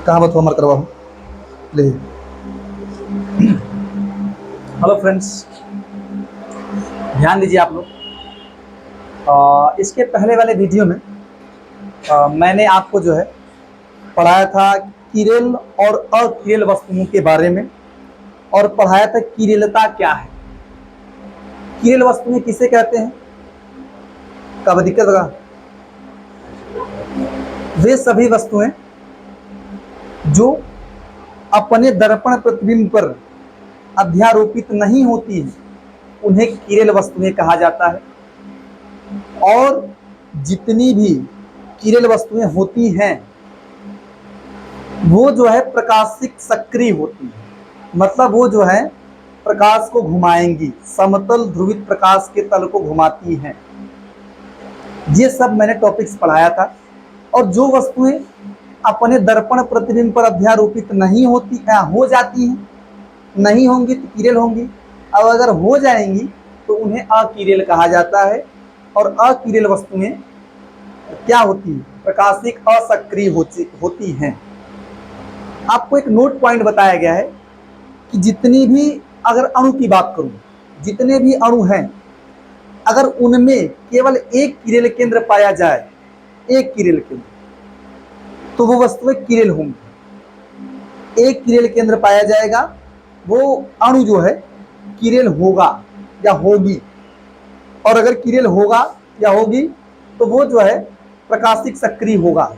कहावत हो अमर करवाओ ले। हेलो फ्रेंड्स, ध्यान दीजिए आप लोग। इसके पहले वाले वीडियो में मैंने आपको जो है पढ़ाया था किरेल और अकिरेल वस्तुओं के बारे में, और पढ़ाया था किरेलता क्या है। किरेल वस्तुएं किसे कहते हैं? कब दिक्कत होगा? वे सभी वस्तुएं जो अपने दर्पण प्रतिबिंब पर अध्यारोपित नहीं होती है उन्हें किरेल वस्तुएं कहा जाता है। और जितनी भी किरेल वस्तुएं होती हैं वो जो है प्रकाशिक सक्रिय होती है, मतलब वो जो है प्रकाश को घुमाएंगी, समतल ध्रुवित प्रकाश के तल को घुमाती हैं। ये सब मैंने टॉपिक्स पढ़ाया था। और जो वस्तुएं अपने दर्पण प्रतिबिंब पर अध्यारोपित नहीं होती हो जाती हैं, नहीं होंगी तो किरेल होंगी, और अगर हो जाएंगी तो उन्हें अकिरेल कहा जाता है। और अकिरेल वस्तुएं क्या होती है? प्रकाशिक असक्रिय होती हैं। आपको एक नोट पॉइंट बताया गया है कि जितनी भी, अगर अणु की बात करूं, जितने भी अणु हैं, अगर उनमें केवल एक किरेल केंद्र पाया जाए, एक किरेल केंद्र, तो वो वस्तुएं किरेल होंगी। एक किरेल केंद्र पाया जाएगा, वो अणु जो है किरेल होगा या होगी। और अगर किरेल होगा या होगी तो वो जो है प्रकाशिक सक्रिय होगा।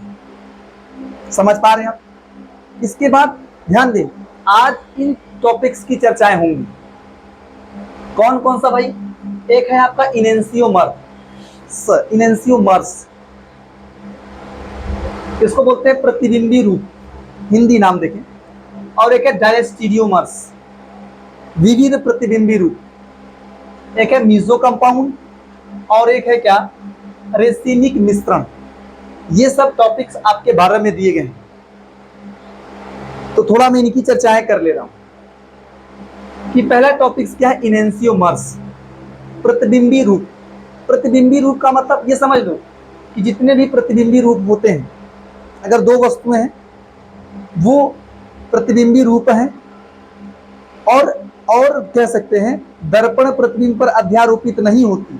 समझ पा रहे हैं आप? इसके बाद ध्यान दें, आज इन टॉपिक्स की चर्चाएं होंगी। कौन कौन सा भाई? एक है आपका इनेंसियोमर्स। इनेंसियोमर्स इसको बोलते हैं प्रतिबिंबी रूप, हिंदी नाम देखें। और एक है डायस्टीरियोमर्स, विविध प्रतिबिंबी रूप। एक है मीजो कंपाउंड, और एक है क्या? रेसिनिक मिश्रण। ये सब टॉपिक्स आपके 12 में दिए गए हैं, तो थोड़ा मैं इनकी चर्चाएं कर ले रहा हूं कि पहला टॉपिक्स क्या है? इनेंसियोमर्स, प्रतिबिंबी रूप। प्रतिबिंबी रूप का मतलब ये समझ लो कि जितने भी प्रतिबिंबी रूप होते हैं, अगर दो वस्तुएं हैं वो प्रतिबिंबी रूप हैं, और कह सकते हैं दर्पण प्रतिबिंब पर अध्यारोपित नहीं होती।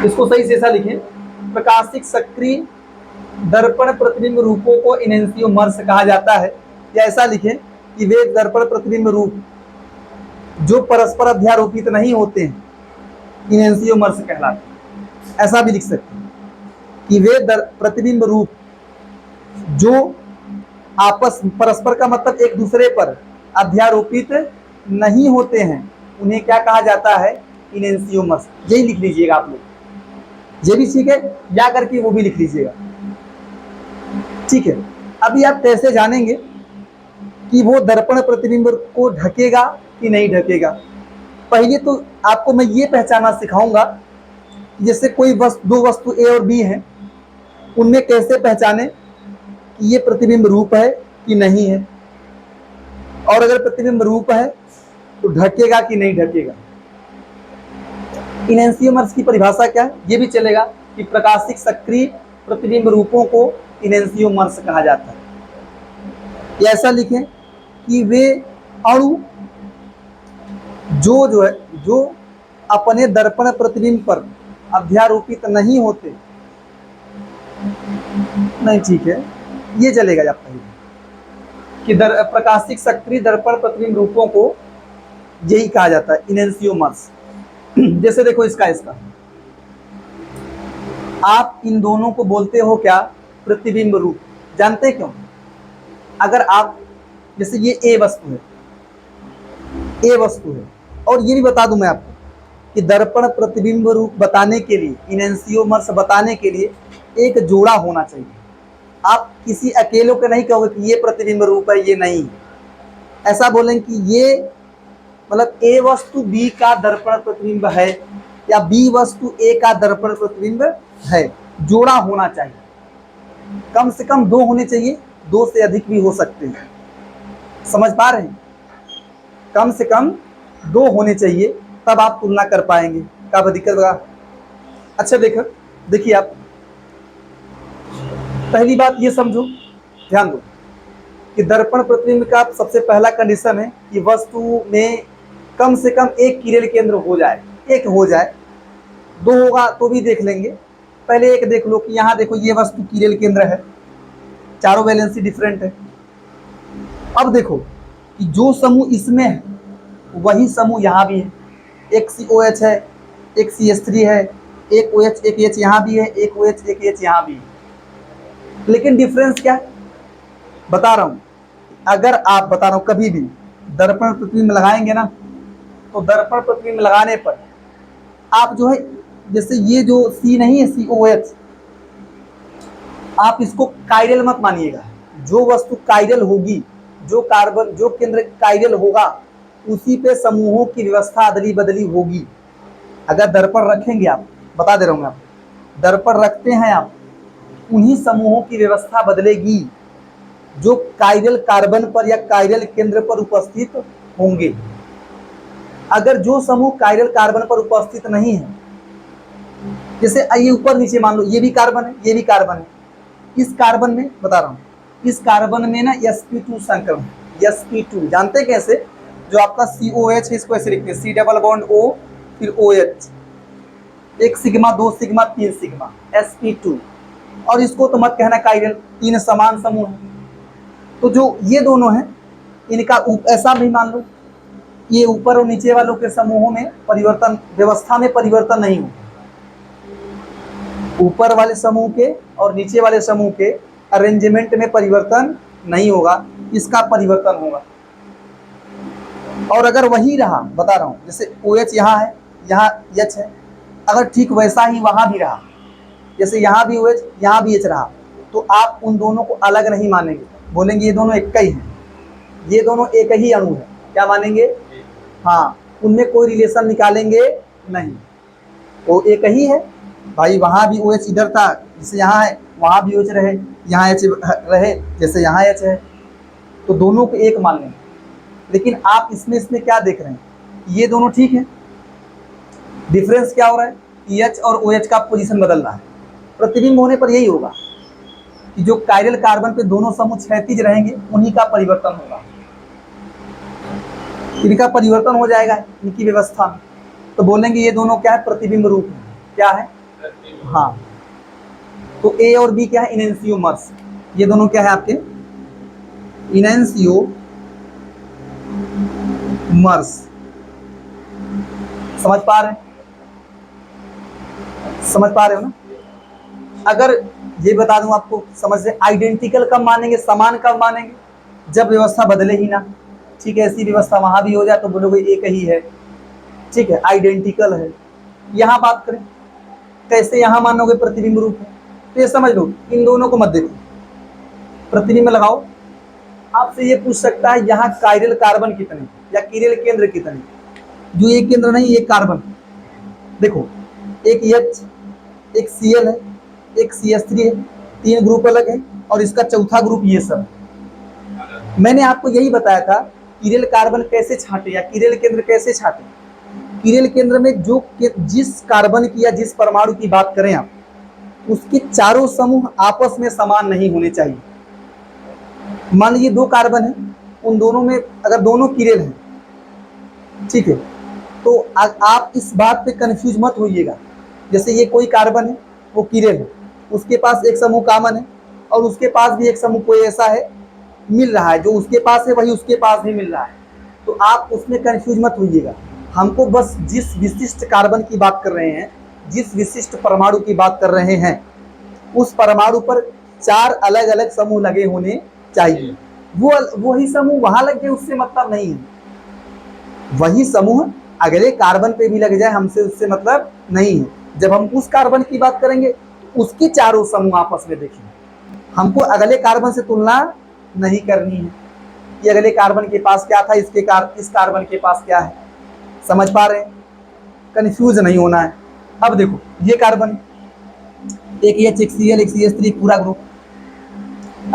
इसको सही से ऐसा लिखें, प्रकाशिक सक्रिय दर्पण प्रतिबिंब रूपों को इनेंसियोमर्स कहा जाता है। या ऐसा लिखें कि वे दर्पण प्रतिबिंब रूप जो परस्पर अध्यारोपित नहीं होते हैं इनेंसियोमर्स कहलाते हैं। ऐसा भी लिख सकते हैं कि वे प्रतिबिंब रूप जो आपस परस्पर का मतलब एक दूसरे पर अध्यारोपित नहीं होते हैं उन्हें क्या कहा जाता है? इनेंसियोमर्स। यही लिख लीजिएगा आप लोग, ये भी ठीक है, या करके वो भी लिख लीजिएगा, ठीक है। अभी आप कैसे जानेंगे कि वो दर्पण प्रतिबिंब को ढकेगा कि नहीं ढकेगा? पहले तो आपको मैं ये पहचाना सिखाऊंगा, जैसे कोई दो वस्तु ए और बी हैं, उनमें कैसे पहचाने कि ये प्रतिबिंब रूप है कि नहीं है, और अगर प्रतिबिंब रूप है तो ढकेगा कि नहीं ढकेगा। इनेंसियोमर्स की परिभाषा क्या है? ये भी चलेगा कि प्रकाशिक सक्रिय प्रतिबिंब रूपों को इनेंसियोमर्स कहा जाता है। या ऐसा लिखें कि वे अणु जो है जो अपने दर्पण प्रतिबिंब पर अध्यारोपित नहीं होते, नहीं ठीक है, ये चलेगा जब तक कि प्रकाशिक सक्रिय दर्पण प्रतिबिंब रूपों को यही कहा जाता है, इनेंसियोमर्स। जैसे देखो इसका आप इन दोनों को बोलते हो क्या? प्रतिबिंब रूप। जानते हैं क्यों? अगर आप, जैसे ये ए वस्तु है, ए वस्तु है, और ये भी बता दूं मैं आपको कि दर्पण प्रतिबिंब रूप बताने के लिए, इनेंसियोमर्स बताने के लिए एक जोड़ा होना चाहिए। आप किसी अकेले को नहीं कहोगे कि ये प्रतिबिंब रूप है, ये नहीं। ऐसा बोलेंगे कि ये मतलब ए वस्तु बी का दर्पण प्रतिबिंब है, या बी वस्तु ए का दर्पण प्रतिबिंब है। जोड़ा होना चाहिए, कम से कम 2 होने चाहिए, 2 से अधिक भी हो सकते हैं। समझ पा रहे हैं? कम से कम 2 होने चाहिए, तब आप तुलना कर पाएंगे। क्या दिक्कत होगा? अच्छा देखिए आप, पहली बात ये समझो ध्यान दो कि दर्पण प्रतिबिंब का सबसे पहला कंडीशन है कि वस्तु में कम से कम एक किरण केंद्र हो जाए, एक हो जाए, दो होगा तो भी देख लेंगे, पहले एक देख लो कि यहाँ देखो ये वस्तु किरण केंद्र है, चारों वैलेंसी डिफरेंट है। अब देखो कि जो समूह इसमें है वही समूह यहाँ भी है, एक COH है, एक CH3 है, एक OH एक H यहाँ भी है, एक OH एक H यहाँ भी है, लेकिन डिफरेंस क्या है बता रहा हूँ। अगर आप बता रहा हूँ कभी भी दर्पण प्रतिबिंब लगाएंगे ना, तो दर्पण प्रतिबिंब लगाने पर आप जो है, जैसे ये जो C नहीं है COH, आप इसको कायरल मत मानिएगा। जो वस्तु कायरल होगी, जो कार्बन जो केंद्र कायरल होगा, उसी पे समूहों की व्यवस्था अदली बदली होगी। अगर दर्पण रखेंगे, आप बता दे रहा हूँ, आप दर्पण रखते हैं आप, उन्हीं समूहों की व्यवस्था बदलेगी जो कायरल कार्बन पर या कायरल केंद्र पर उपस्थित होंगे। अगर जो समूह कायरल कार्बन पर उपस्थित नहीं है, जैसे ये ऊपर नीचे मान लो, ये भी कार्बन है, ये भी कार्बन है, इस कार्बन में बता रहा हूँ, इस कार्बन में ना sp2 संक्रमण, sp2 जानते कैसे, जो आपका COH है इसको ऐसे लिखते हैं, C डबल बॉन्ड O फिर OH, एक सिग्मा, दो सिग्मा, तीन सिग्मा, sp2। और इसको तो मत कहना कायरल, तीन समान समूह है। तो जो ये दोनों हैं, इनका ऐसा भी मान लो, ये ऊपर और नीचे वालों के समूहों में परिवर्तन, व्यवस्था में परिवर्तन नहीं हो, ऊपर वाले समूह के और नीचे वाले समूह के अरेंजमेंट में परिवर्तन नहीं होगा, इसका परिवर्तन होगा। और अगर वही रहा, बता रहा हूं, जैसे OH यहाँ है, यहाँ H है, अगर ठीक वैसा ही वहां भी रहा, जैसे यहाँ भी OH यहाँ भी H रहा, तो आप उन दोनों को अलग नहीं मानेंगे, बोलेंगे ये दोनों एक ही है, ये दोनों एक ही अणु है, क्या मानेंगे, हाँ, उनमें कोई रिलेशन निकालेंगे नहीं, वो एक ही है भाई। वहां भी OH इधर था, जैसे यहाँ है, वहां भी OH रहे, यहाँ H रहे, जैसे यहाँ H है, तो दोनों को एक मान लेंगे। लेकिन आप इसमें क्या देख रहे हैं, ये दोनों ठीक है, डिफरेंस क्या हो रहा है कि H और OH का पोजीशन बदल रहा है। प्रतिबिंब होने पर यही होगा कि जो कायरल कार्बन पे दोनों समूह क्षैतिज रहेंगे, उन्हीं का परिवर्तन होगा, इनका परिवर्तन हो जाएगा इनकी व्यवस्था में, तो बोलेंगे ये दोनों क्या है, प्रतिबिंब रूप है, क्या है, हाँ। तो A और B क्या है, इनैंसियोमर्स, ये दोनों क्या है आपके, इनैंसियोमर्स। समझ पा रहे हैं, समझ पा रहे हो ना। अगर ये बता दूं आपको समझ से, आइडेंटिकल कब मानेंगे, समान कब मानेंगे, जब व्यवस्था बदले ही ना, ठीक है, ऐसी व्यवस्था वहां भी हो जाए तो बोलोगे एक ही है, ठीक है, आइडेंटिकल है। यहाँ बात करें कैसे, यहाँ मानोगे प्रतिबिंब रूप है, तो ये समझ लो, इन दोनों को मत देखो, प्रतिबिंब लगाओ। आपसे ये पूछ सकता है यहाँ कायरल कार्बन कितने या किरल केंद्र कितने, जो एक केंद्र नहीं, एक कार्बन, देखो एक H, एक Cl है, एक CH3 है, तीन ग्रुप अलग है, और इसका चौथा ग्रुप ये सब। मैंने आपको यही बताया था किरल कार्बन कैसे छांटे या किरल केंद्र कैसे छांटे। किरल केंद्र में जो जिस कार्बन की या जिस परमाणु की बात करें आप, उसके चारों समूह आपस में समान नहीं होने चाहिए। मान लीजिए दो कार्बन है, उन दोनों में अगर दोनों किरल हैं, ठीक है, तो आप इस बात पे कंफ्यूज मत होइएगा, जैसे ये कोई कार्बन है, वो किरल है, उसके पास एक समूह कॉमन है, और उसके पास भी एक समूह कोई ऐसा है मिल रहा है, जो उसके पास है वही उसके पास भी मिल रहा है, तो आप उसमें कंफ्यूज मत होइएगा। हमको बस जिस विशिष्ट कार्बन की बात कर रहे हैं, जिस विशिष्ट परमाणु की बात कर रहे हैं, उस परमाणु पर चार अलग अलग समूह लगे होने चाहिए। वही समूह वहां लग गए उससे मतलब नहीं है, वही समूह अगले कार्बन पे भी लग जाए हमसे उससे मतलब नहीं है। जब हम उस कार्बन की बात करेंगे, उसके चारों समूह आपस में देखेंगे, हमको अगले कार्बन से तुलना नहीं करनी है कि अगले कार्बन के पास क्या था, इस कार्बन के पास क्या है। समझ पा रहे हैं, कंफ्यूज नहीं होना है। अब देखो ये कार्बन, एक H, एक Cl, एक CH3, एक पूरा ग्रुप,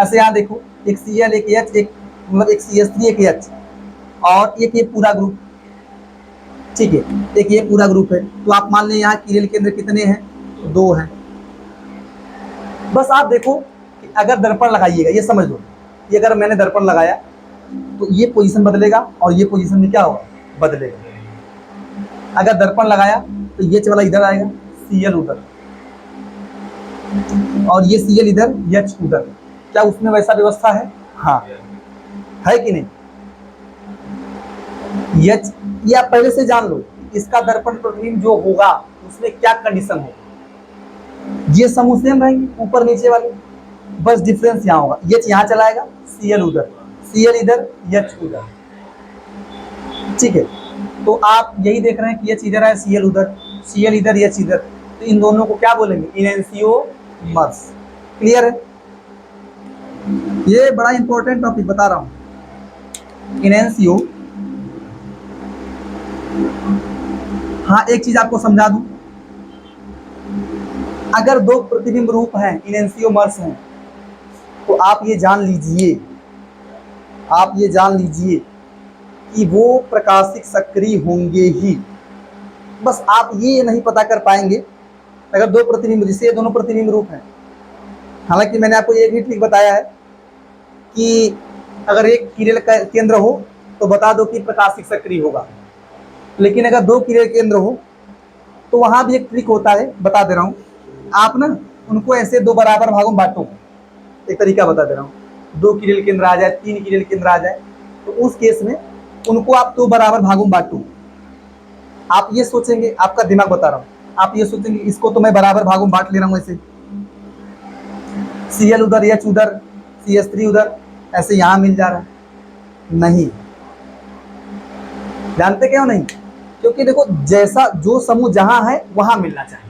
ऐसे यहाँ देखो एक Cl, एक H, एक मतलब एक CH3, एक H, और एक ये पूरा ग्रुप, ठीक है, एक ये पूरा ग्रुप है। तो आप मान लें यहाँ किरल केंद्र कितने हैं, दो हैं। बस आप देखो कि अगर दर्पण लगाइएगा, ये समझ लो, ये अगर मैंने दर्पण लगाया तो ये पोजीशन बदलेगा और ये पोजीशन में क्या होगा, बदलेगा। अगर दर्पण लगाया तो ये वाला इधर आएगा, CL उधर, और ये CL इधर, H उधर। क्या उसमें वैसा व्यवस्था है? हाँ, है कि नहीं? H ये आप पहले से जान लो, इसका दर्पण प्रतिबिंब जो होगा उसमें क्या कंडीशन होगा। ये समूह सेम रहेंगे ऊपर नीचे वाले, बस डिफरेंस यहाँ होगा, H यहाँ चलाएगा, CL उधर, CL इधर, H उधर। ठीक है, तो आप यही देख रहे हैं कि H इधर है, CL उधर, CL इधर, H इधर, तो इन दोनों को क्या बोलेंगे, इनैंसियोमर्स। क्लियर है? ये बड़ा इंपॉर्टेंट टॉपिक बता रहा हूं, इनैंसियो। हाँ, एक चीज आपको समझा दूं, अगर दो प्रतिबिंब रूप हैं, इनैंसियोमर्स हैं, तो आप ये जान लीजिए, आप ये जान लीजिए कि वो प्रकाशिक सक्रिय होंगे ही। बस आप ये नहीं पता कर पाएंगे अगर दो प्रतिबिंब, जिससे दोनों प्रतिबिंब रूप हैं। हालांकि मैंने आपको ये भी ट्रिक बताया है कि अगर एक किरण का केंद्र हो तो बता दो कि प्रकाशिक सक्रिय होगा, लेकिन अगर दो किरण केंद्र हो तो वहां भी एक ट्रिक होता है, बता दे रहा हूं। आप ना उनको ऐसे दो बराबर भागों में बांटो, एक तरीका बता दे रहा हूँ। दो किरण केंद्र आ जाए, तीन किरण केंद्र आ जाए, तो उस केस में उनको आप दो बराबर भागों में बांटो। आप ये सोचेंगे, आपका दिमाग बता रहा हूँ, आप ये सोचेंगे इसको तो मैं बराबर भागों में बांट ले रहा हूँ, ऐसे CL उधर, H उधर, CH3 उधर, ऐसे यहां मिल जा रहा है। नहीं, जानते क्यों नहीं? क्योंकि देखो, जैसा जो समूह जहां है वहां मिलना चाहिए।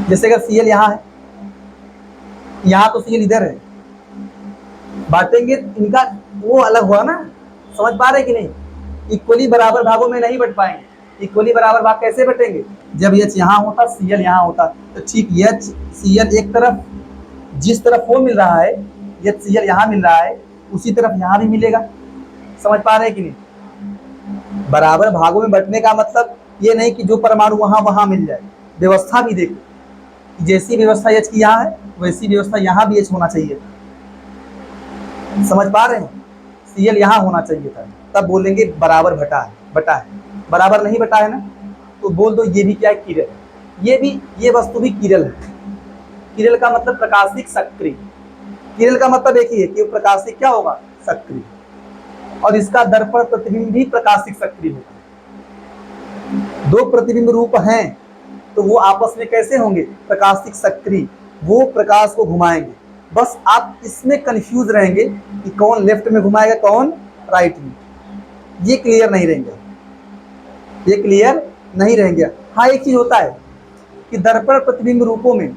जैसे अगर CL यहां है, यहां तो CL इधर है, बांटेंगे इनका वो अलग हुआ ना, समझ पा रहे कि नहीं? इक्वली बराबर भागों में नहीं बट पाएंगे। इक्वली बराबर भाग कैसे बटेंगे? जब H यहाँ होता, CL यहाँ होता, तो ठीक H CL एक तरफ, जिस तरफ वो मिल रहा है, H CL यहाँ मिल रहा है, उसी तरफ यहाँ भी मिलेगा। समझ पा रहे हैं कि नहीं? बराबर भागों में बंटने का मतलब ये नहीं कि जो परमाणु वहां वहां मिल जाए। व्यवस्था भी देखो, जैसी व्यवस्था H की यहाँ है वैसी व्यवस्था यहाँ भी H होना चाहिए। समझ पा रहे हैं? CL यहाँ होना चाहिए था, तब बोलेंगे बराबर बटा है। बराबर नहीं बटा है ना, तो बोल दो ये भी क्या है, किरण। ये भी, ये वस्तु भी किरण है। किरण का मतलब प्रकाशिक सक्रिय। किरण का मतलब एक ही है कि प्रकाशिक क्या होगा, सक्रिय, और इसका दर्पण प्रतिबिंब भी प्रकाशिक सक्रिय होगा। दो प्रतिबिंब रूप हैं तो वो आपस में कैसे होंगे, प्रकाशिक सक्रिय। वो प्रकाश को घुमाएंगे। बस आप इसमें कंफ्यूज रहेंगे कि कौन लेफ्ट में घुमाएगा, कौन राइट में। ये क्लियर नहीं रहेंगे, ये क्लियर नहीं रहेंगे। हाँ, एक चीज होता है कि दर्पण प्रतिबिंब रूपों में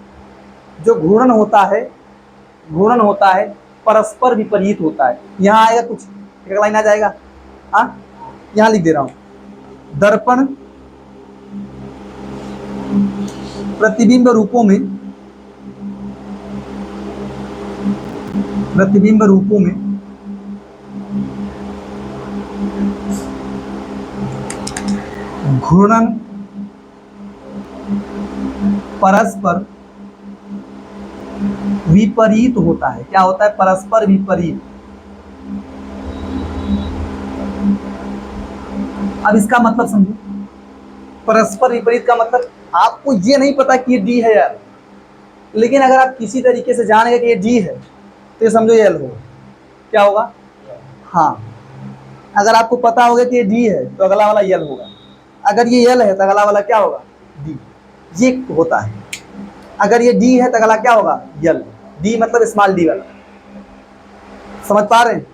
जो घूर्णन होता है परस्पर विपरीत होता है। यहाँ आएगा कुछ, एक लाइन आ जाएगा, हाँ यहाँ लिख दे रहा हूं, दर्पण प्रतिबिंब रूपों में घूर्णन परस्पर विपरीत होता है। क्या होता है, परस्पर विपरीत। अब इसका मतलब समझो, परस्पर विपरीत का मतलब आपको ये नहीं पता कि ये D है यार, लेकिन अगर आप किसी तरीके से जानेंगे कि ये D है तो ये समझो ये L होगा। क्या होगा? हाँ, अगर आपको पता होगा कि ये D है तो अगला वाला L होगा। अगर ये L है तो अगला वाला क्या होगा, D। ये होता है। अगर ये D है तो अगला क्या होगा, L। D मतलब स्मॉल d वाला। समझ पा रहे हैं?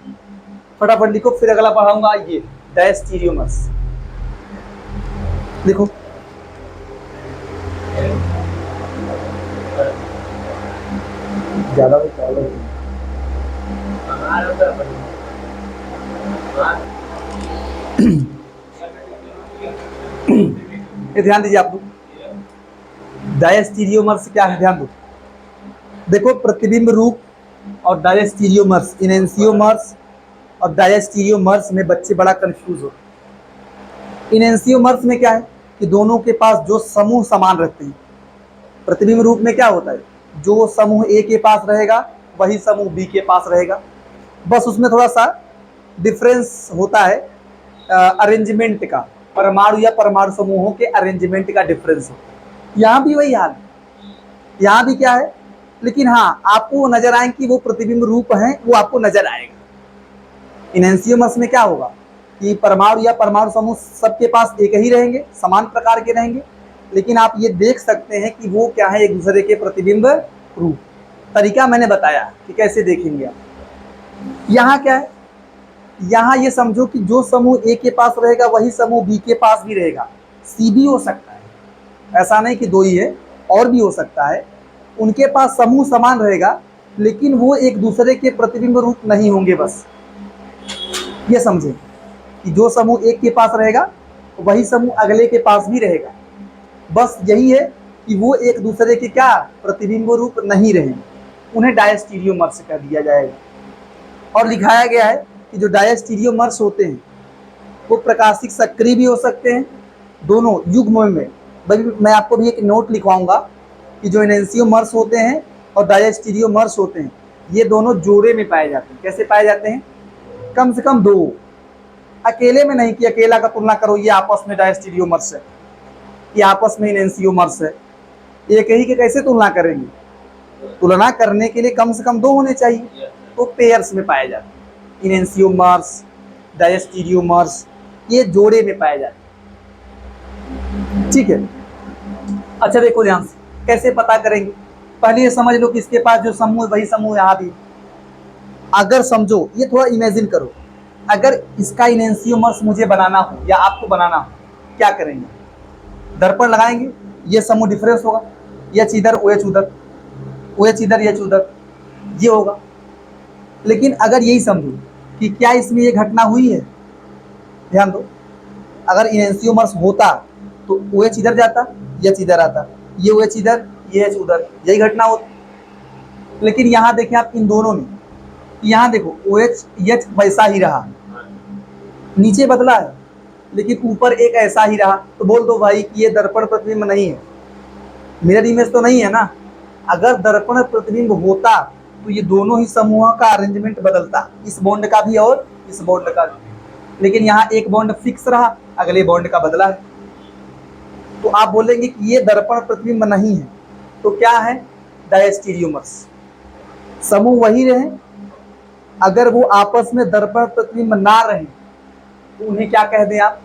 फटाफट लिखो, फिर अगला पढ़ाऊंगा ये डायस्टीरियोमर्स। देखो, ज्यादा ये ध्यान दीजिए आप लोग, डायस्टीरियोमर्स क्या है, ध्यान दो। देखो, प्रतिबिंब रूप और डायस्टीरियोमर्स, इनैंसियोमर्स और डायस्टीरियोमर्स में बच्चे बड़ा कंफ्यूज होते। इनैंसियोमर्स में क्या है कि दोनों के पास जो समूह समान रहते हैं। प्रतिबिंब रूप में क्या होता है, जो समूह ए के पास रहेगा वही समूह बी के पास रहेगा। बस उसमें थोड़ा सा डिफरेंस होता है अरेंजमेंट का, परमाणु या परमाणु समूहों के अरेंजमेंट का डिफरेंस होता है। यहाँ भी वही हाल है, यहाँ भी क्या है, लेकिन हाँ आपको वो नजर आएंगे कि वो प्रतिबिंब रूप हैं, वो आपको नजर आएगा। इनैंसियोमर्स में क्या होगा कि परमाणु या परमाणु समूह सबके पास एक ही रहेंगे, समान प्रकार के रहेंगे, लेकिन आप ये देख सकते हैं कि वो क्या है, एक दूसरे के प्रतिबिंब रूप। तरीका मैंने बताया कि कैसे देखेंगे आप। यहाँ क्या है, यहाँ ये समझो कि जो समूह ए के पास रहेगा वही समूह बी के पास भी रहेगा। सी भी हो सकता है, ऐसा नहीं कि दो ही है, और भी हो सकता है। उनके पास समूह समान रहेगा लेकिन वो एक दूसरे के प्रतिबिंब रूप नहीं होंगे। बस ये समझे कि जो समूह एक के पास रहेगा वही समूह अगले के पास भी रहेगा। बस यही है कि वो एक दूसरे के क्या प्रतिबिंब रूप नहीं रहेंगे, उन्हें डायस्टीरियोमर्स कर दिया जाएगा। और लिखाया गया है कि जो डायस्टीरियोमर्स होते हैं वो प्रकाशिक सक्रिय भी हो सकते हैं, दोनों युग्म में। मैं आपको भी एक नोट लिखवाऊंगा कि जो एनेंसियोमर्स होते हैं और डायस्टीरियोमर्स होते हैं ये दोनों जोड़े में पाए जाते हैं। कैसे पाए जाते हैं, कम से कम दो, अकेले में नहीं कि अकेला का तुलना करो ये आपस में डायस्टीरियोमर्स है, ये आपस में एनेंसियोमर्स है, एक ही के कैसे तुलना करेंगे। तुलना करने के लिए कम से कम दो होने चाहिए, तो पेयर्स में पाए जाते हैं। इनैंसियोमर्स, डायस्टीरियोमर्स ये जोड़े में पाए जाते हैं। ठीक है, अच्छा देखो ध्यान से कैसे पता करेंगे। पहले ये समझ लो कि इसके पास जो समूह वही समूह यहाँ भी। अगर समझो, ये थोड़ा इमेजिन करो, अगर इसका इनैंसियोमर्स मुझे बनाना हो या आपको बनाना हो, क्या करेंगे, दर्पण लगाएंगे, ये समूह डिफरेंस होगा, एच इधर ओ एच उधर, ओ एच इधर एच उधर, ये होगा। लेकिन अगर यही समझो कि क्या इसमें ये घटना हुई है, ध्यान दो, अगर इनैंसियोमर्स होता तो ओ एच इधर जाता, एच इधर आता, ये ओ एच इधर, ये एच उधर, यही घटना होती। लेकिन यहाँ देखें आप इन दोनों में, यहाँ देखो ओ एच एच वैसा ही रहा, नीचे बदला है लेकिन ऊपर एक ऐसा ही रहा। तो बोल दो भाई कि ये दर्पण प्रतिबिंब नहीं है, मिरर इमेज तो नहीं है ना। अगर दर्पण प्रतिबिंब होता तो ये दोनों ही समूहों का अरेंजमेंट बदलता, इस बॉन्ड का भी और इस बॉन्ड का भी। लेकिन यहाँ एक बॉन्ड फिक्स रहा, अगले बॉन्ड का बदला है, तो आप बोलेंगे कि ये दर्पण प्रतिबिंब नहीं है। तो क्या है, डायस्टीरियोमर्स। समूह वही रहे, अगर वो आपस में दर्पण प्रतिबिंब ना रहे तो उन्हें क्या कह दें आप,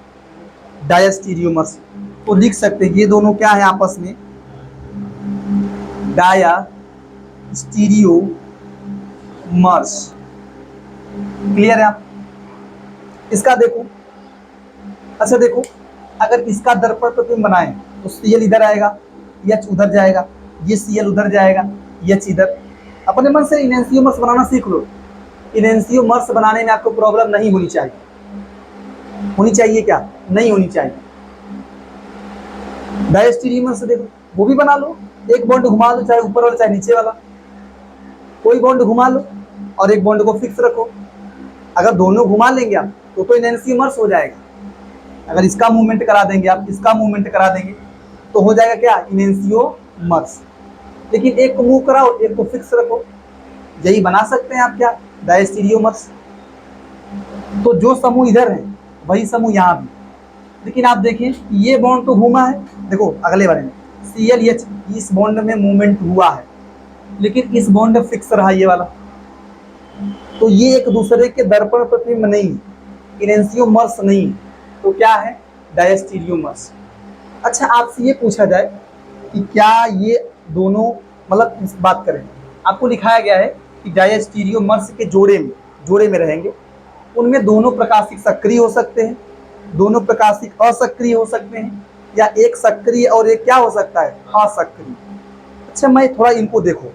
डायस्टीरियोमर्स। तो लिख सकते हैं ये दोनों क्या है आपस में, डायस्टीरियोमर्स। क्लियर है आप। इसका देखो, अच्छा देखो, अगर इसका दर्पण प्रतिबिंब बनाएं तो सीएल इधर आएगा, एच उधर जाएगा, ये सीएल उधर जाएगा, एच इधर। अपने मन से इनैंसियोमर्स बनाना सीख लो। इनैंसियोमर्स बनाने में आपको प्रॉब्लम नहीं होनी चाहिए। होनी चाहिए क्या, नहीं होनी चाहिए। डायस्टीरियोमर्स देखो, वो भी बना लो, एक बॉन्ड घुमा लो, चाहे ऊपर वाला चाहे नीचे वाला, कोई बॉन्ड घुमा लो और एक बॉन्ड को फिक्स रखो। अगर दोनों घुमा लेंगे आप तो इनैंसियोमर्स हो जाएगा। अगर इसका मूवमेंट करा देंगे आप, इसका मूवमेंट करा देंगे तो हो जाएगा क्या, इनैंसियोमर्स। लेकिन एक को मूव कराओ, एक को फिक्स रखो, यही बना सकते हैं आप क्या, डायस्टीरियोमर्स। तो जो समूह इधर है वही समूह यहाँ भी। लेकिन आप देखिए ये बॉन्ड तो घूमा है, देखो अगले बारे में सीएल एच, इस बॉन्ड में मूवमेंट हुआ है लेकिन इस बॉन्ड फिक्स रहा ये वाला। तो ये एक दूसरे के दर्पण प्रतिबिंब नहीं, इनैंसियोमर्स नहीं, तो क्या है, डायस्टीरियोमर्स। अच्छा आपसे ये पूछा जाए कि क्या ये दोनों, मतलब इस बात करें, आपको लिखाया गया है कि डायस्टीरियोमर्स के जोड़े में रहेंगे, उनमें दोनों प्रकाशिक सक्रिय हो सकते हैं, दोनों प्रकाशिक असक्रिय हो सकते हैं, या एक सक्रिय और एक क्या हो सकता है, असक्रिय। अच्छा मैं थोड़ा इनको देखो,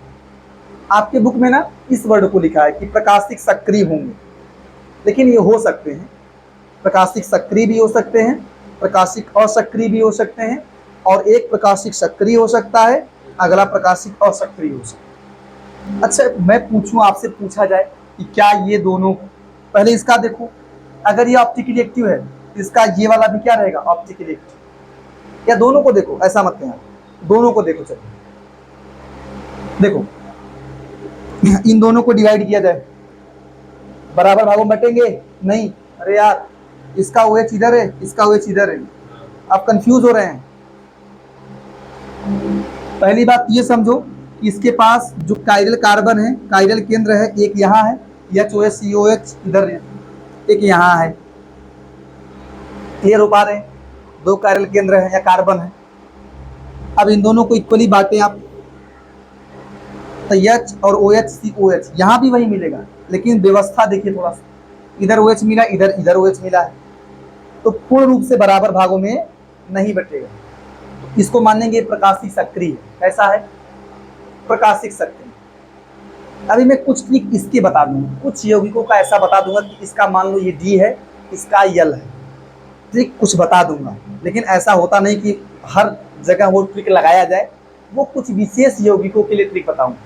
आपके बुक में ना इस वर्ड को लिखा है कि प्रकाशिक सक्रिय होंगे, लेकिन ये हो सकते हैं, प्रकाशिक सक्रिय भी हो सकते हैं, प्रकाशिक असक्रिय भी हो सकते हैं, और एक प्रकाशिक सक्रिय हो सकता है, अगला प्रकाशिक असक्रिय हो सकता है। अच्छा मैं पूछूं, आपसे पूछा जाए कि क्या ये दोनों, पहले इसका देखो, अगर ये ऑप्टिकली एक्टिव है तो इसका ये वाला भी क्या रहेगा, ऑप्टिकली एक्टिव। या दोनों को देखो, ऐसा मत कहना, दोनों को देखो। चलो देखो इन दोनों को डिवाइड किया जाए, बराबर भागों में बटेंगे नहीं। अरे यार, इसका OH इधर है, इसका OH इधर है, आप कंफ्यूज हो रहे हैं। पहली बात ये समझो कि इसके पास जो कायरल कार्बन है, कायरल केंद्र है, एक यहाँ है, HOH COH इधर है, एक यहाँ है। क्लियर हो पा रहे हैं? दो कायरल केंद्र है या कार्बन है। अब इन दोनों को इक्वली बांटें आप, तो H और OH COH यहाँ भी वही मिलेगा, लेकिन व्यवस्था देखिए थोड़ा सा, इधर OH मिला, इधर OH मिला है, तो पूर्ण रूप से बराबर भागों में नहीं बटेगा। इसको मानेंगे प्रकाशिक सक्रिय। कैसा है? प्रकाशिक सक्रिय। अभी मैं कुछ ट्रिक इसके बता दूंगा, कुछ यौगिकों का ऐसा बता दूंगा कि इसका मान लो ये D है, इसका L है, ट्रिक कुछ बता दूंगा। लेकिन ऐसा होता नहीं कि हर जगह वो ट्रिक लगाया जाए, वो कुछ विशेष यौगिकों के लिए ट्रिक बताऊंगा।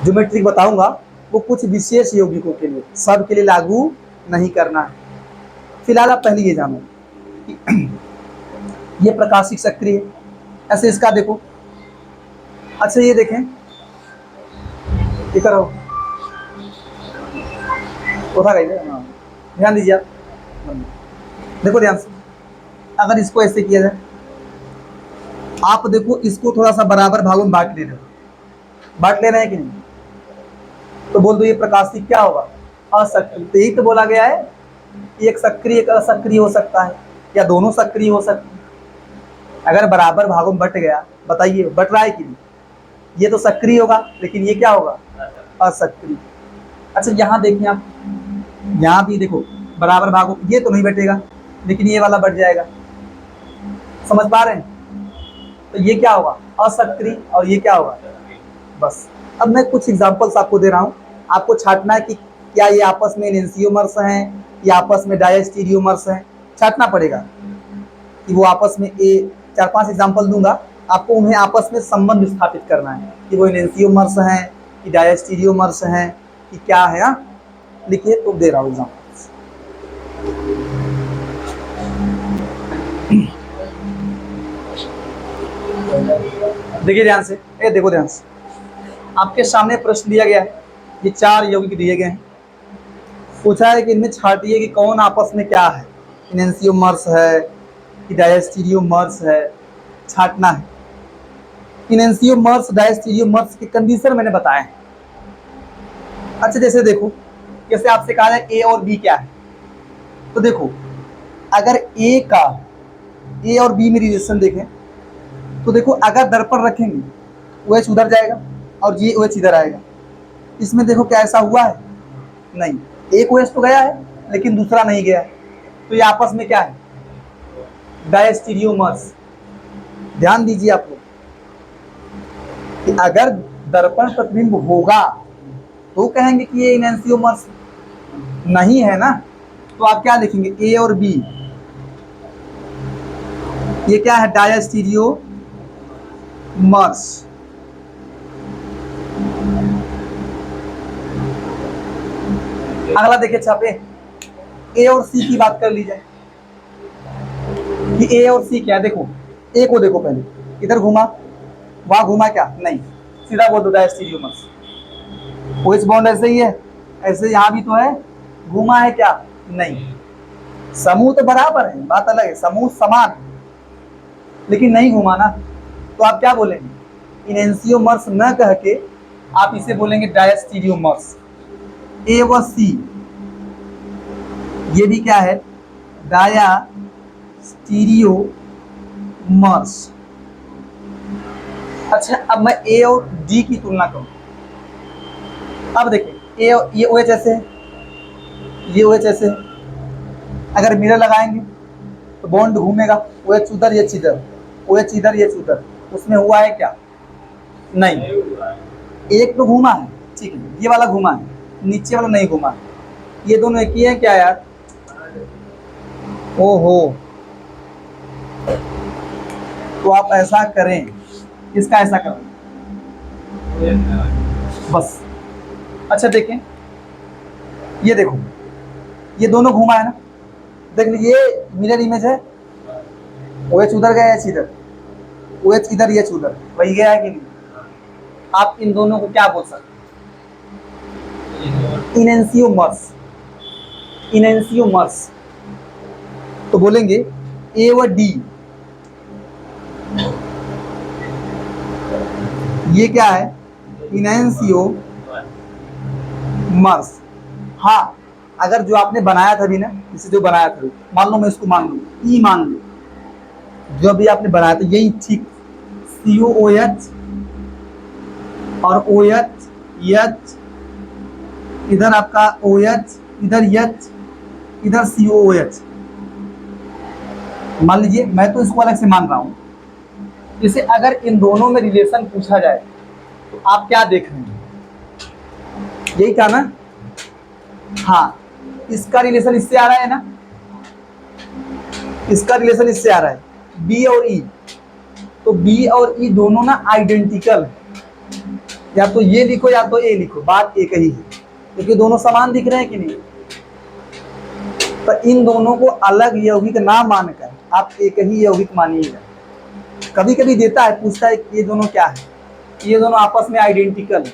जो मैं ट्रिक बताऊंगा वो कुछ विशेष यौगिकों के लिए, सब के लिए लागू नहीं करना है। फिलहाल आप पहले ये जानो कि ये प्रकाशिक सक्रिय है। ऐसे इसका देखो, अच्छा ये देखें, ये करो, उठा गई, ध्यान दीजिए आप, देखो ध्यान से। अगर इसको ऐसे किया जाए, आप देखो इसको थोड़ा सा बराबर भागों में बांट ले रहे हो, बांट ले रहे हैं कि नहीं? तो बोल दो ये प्रकाशिक क्या होगा? असक्रिय। तो यही तो बोला गया है, एक सक्रिय एक असक्रिय हो सकता है, या दोनों सक्रिय हो सकते हैं। अगर बराबर भागों में बट गया, बताइए बट रहा है कि नहीं? ये तो सक्रिय होगा, लेकिन ये क्या होगा? असक्रिय। अच्छा यहाँ देखिए आप, यहाँ भी देखो बराबर भागों, ये तो नहीं बटेगा, लेकिन ये वाला बट जाएगा। समझ पा रहे हैं? तो ये क्या होगा? असक्रिय, और ये क्या होगा? बस। अब मैं कुछ एग्जांपल्स आपको दे रहा हूँ, आपको छांटना है कि क्या ये आपस में एनेंसियोमर्स हैं या आपस में डायस्टीरियोमर्स हैं। छांटना पड़ेगा कि वो आपस में, 4-5 एग्जांपल दूंगा, आपको उन्हें आपस में संबंध स्थापित करना है कि वो एनेंसियोमर्स हैं कि डायस्टीरियोमर्स हैं कि क्या है। हाँ लिखिए, तो दे रहा हूँ एग्जांपल्स। देखिए ध्यान से, देखो ध्यान से, आपके सामने प्रश्न दिया गया है, ये 4 यौगिक दिए गए हैं, पूछा है कि इनमें छांटिए कि कौन आपस में क्या है, एनेंसियोमर्स है कि डायस्टीरियोमर्स है, छांटना है। एनेंसियोमर्स डायस्टीरियोमर्स के कंडीशन मैंने बताए हैं। अच्छा जैसे देखो, जैसे आपसे कहा जाए A और B क्या है, तो देखो अगर A और B में रिलेशन देखें तो देखो, अगर दर्पण रखेंगे OH उधर जाएगा और ये OH इधर आएगा। इसमें देखो क्या ऐसा हुआ है? नहीं, एक OH तो गया है लेकिन दूसरा नहीं गया है, तो ये आपस में क्या है? डायस्टीरियोमर्स। ध्यान दीजिए आप लोग कि अगर दर्पण प्रतिबिंब होगा तो कहेंगे कि ये एनेंसियोमर्स, नहीं है ना, तो आप क्या लिखेंगे? A और B, ये क्या है? डायस्टीरियोमर्स। अगला देखिए छापे, A और C की बात कर ली जाए कि A और C क्या है। देखो A को देखो, पहले इधर घुमा, वहां घुमा क्या? नहीं, सीधा बोल दो डायस्टीरियोमर्स। OH बॉन्ड ऐसे ही है, ऐसे यहाँ भी तो है, घुमा है क्या? नहीं। समूह तो बराबर है, बात अलग है, समूह समान, लेकिन नहीं घुमा ना, तो आप क्या बोलेंगे? एनेंसियोमर्स न कह के आप इसे बोलेंगे डायस्टीरियोमर्स। A व C, ये भी क्या है? डायस्टीरियोमर्स। अच्छा अब मैं A और D की तुलना करूं, अब देखिए ये OH ऐसे है, ये OH ऐसे है, अगर मिरर लगाएंगे तो बॉन्ड घूमेगा, OH उधर ये इधर, OH इधर ये उधर, उसमें हुआ है क्या? नहीं। एक तो घूमा है, ठीक है, ये वाला घूमा है, नीचे वाला नहीं घूमा है, ये दोनों एक ही है क्या यार? ओहो, तो आप ऐसा करें, इसका ऐसा करें बस। अच्छा देखें, ये देखो, ये दोनों घूमा है ना, देख लीजिए मिरर इमेज है, OH उधर गया, H इधर, OH इधर, H उधर, वही गया है कि नहीं? आप इन दोनों को क्या बोल सकते हैं? इनेंसियोमर्स। इनेंसियोमर्स तो बोलेंगे ए व डी, ये क्या है? इनेंसियोमर्स। हाँ, अगर जो आपने बनाया था अभी ना, इसे जो बनाया था, मान लो मैं इसको मान लूँ ई मान लो, जो अभी आपने बनाया था यही ठीक COOH और OH, H इधर आपका OH, इधर H, इधर COOH। मान लीजिए मैं तो इसको अलग से मान रहा हूँ। जैसे अगर इन दोनों में रिलेशन पूछा जाए तो आप क्या देख रहे हैं? यही था ना? हाँ, इसका रिलेशन इससे आ रहा है ना, इसका रिलेशन इससे आ रहा है, बी और ई। तो बी और ई दोनों ना आइडेंटिकल है, या तो ये लिखो या तो ए लिखो, बात एक ही है, क्योंकि दोनों समान दिख रहे हैं कि नहीं। तो इन दोनों को अलग यौगिक ना मानकर आप एक ही यौगिक मानिएगा। कभी कभी देता है, पूछता है ये दोनों क्या है, ये दोनों आपस में आइडेंटिकल है,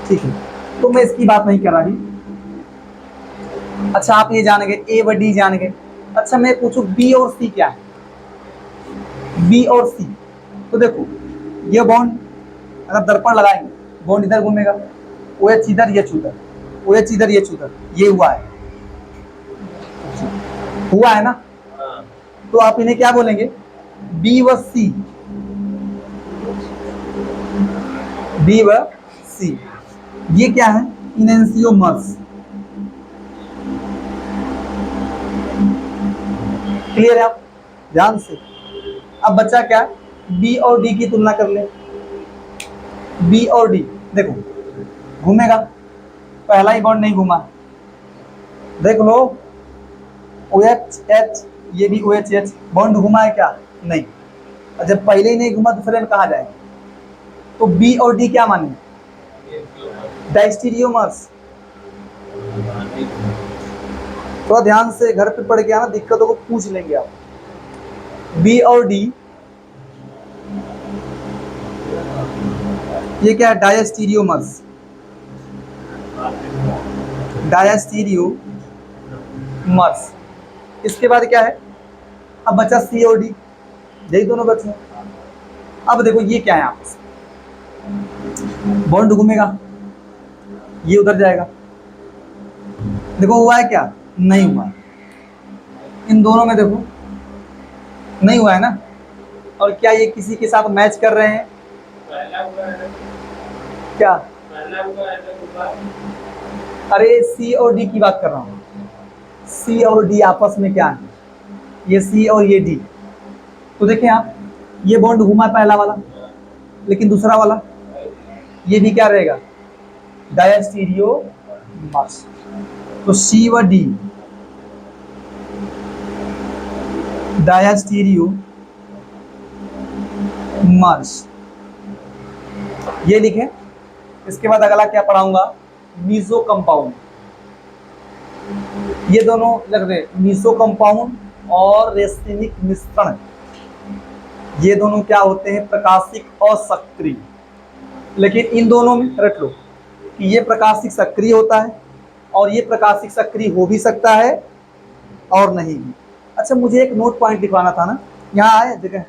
ठीक है, तो मैं इसकी बात नहीं कर रही। अच्छा, आप ये जान गए, ए व डी जान गए। अच्छा, मैं पूछूं बी और सी क्या है? बी और सी तो देखो, ये बॉन्ड अगर दर्पण लगाएंगे, बॉन्ड इधर घूमेगा, OH इधर, ये उधर, OH इधर, ये उधर, ये हुआ है ना? तो आप इन्हें क्या बोलेंगे? बी व सी, बी व सी, ये क्या है? इनेंसियोमर्स। क्लियर है? आप ध्यान से। अब बच्चा क्या? बी और डी की तुलना कर ले। बी और डी देखो, घूमेगा, पहला ही बॉन्ड नहीं घूमा, देख लो OH H, ये भी OH H, बॉन्ड घुमा है क्या? नहीं। और जब पहले ही नहीं घुमा दूसरे में कहा जाए, तो बी और डी क्या माने? डायस्टीरियोमर्स। थोड़ा ध्यान से घर पे पढ़ के आना, दिक्कतों को पूछ लेंगे आप। बी और डी ये क्या है? डायस्टीरियोमर्स। डायस्टीरियोमर्स। इसके बाद क्या है? अब बचा सी और डी, यही दोनों बचे। अब देखो ये क्या है? आपस बॉन्ड घूमेगा, ये उधर जाएगा, देखो हुआ है क्या? नहीं हुआ। इन दोनों में देखो नहीं हुआ है ना। और क्या ये किसी के साथ मैच कर रहे हैं? क्या? अरे सी और डी की बात कर रहा हूँ। सी और डी आपस में क्या है? ये सी और ये डी। तो देखें आप, ये बॉन्ड घुमा पहला वाला, लेकिन दूसरा वाला ये भी क्या रहेगा? डायस्टीरियोमर्स। तो सी व डी डायस्टीरियोमर्स, ये लिखें। इसके बाद अगला क्या पढ़ाऊंगा? मीसो कंपाउंड। ये दोनों लग रहे, मीसो कंपाउंड और रेसिनिक मिश्रण, ये दोनों क्या होते हैं? प्रकाशिक और सक्रिय। लेकिन इन दोनों में रट लो कि ये प्रकाशिक सक्रिय होता है और ये प्रकाशिक सक्रिय हो भी सकता है और नहीं भी। अच्छा, मुझे एक नोट पॉइंट लिखवाना था ना, यहाँ आए जगह,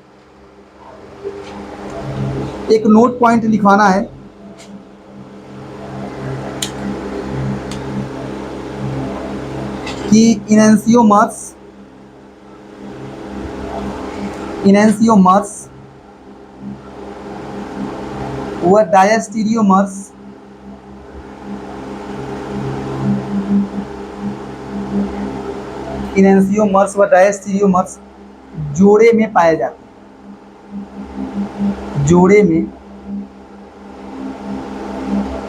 एक नोट पॉइंट लिखवाना है कि इनेंसियोमर्स व डायस्टीरियोमर्स जोड़े में पाए जाते हैं, जोड़े में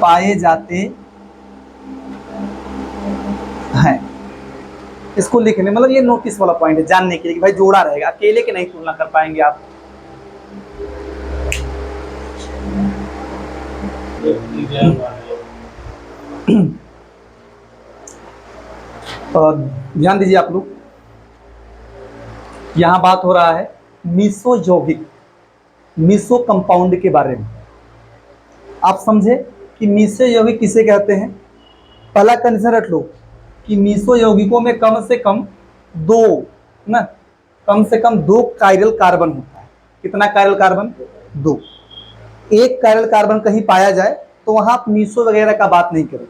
पाए जाते हैं। इसको लिखने मतलब ये नोटिस वाला पॉइंट है, जानने के लिए कि भाई जोड़ा रहेगा, अकेले के नहीं तुलना कर पाएंगे आप। ध्यान दीजिए आप लोग, यहाँ बात हो रहा है मीसो यौगिक, मीसो कंपाउंड के बारे में। आप समझे कि मीसो यौगिक किसे कहते हैं। पहला कंडीशन रख लो कि मीसो यौगिकों में कम से कम दो ना, कम से कम दो कायरल कार्बन होता है। कितना कायरल कार्बन? दो। एक कायरल कार्बन कहीं पाया जाए तो वहां आप मीसो वगैरह का बात नहीं करें।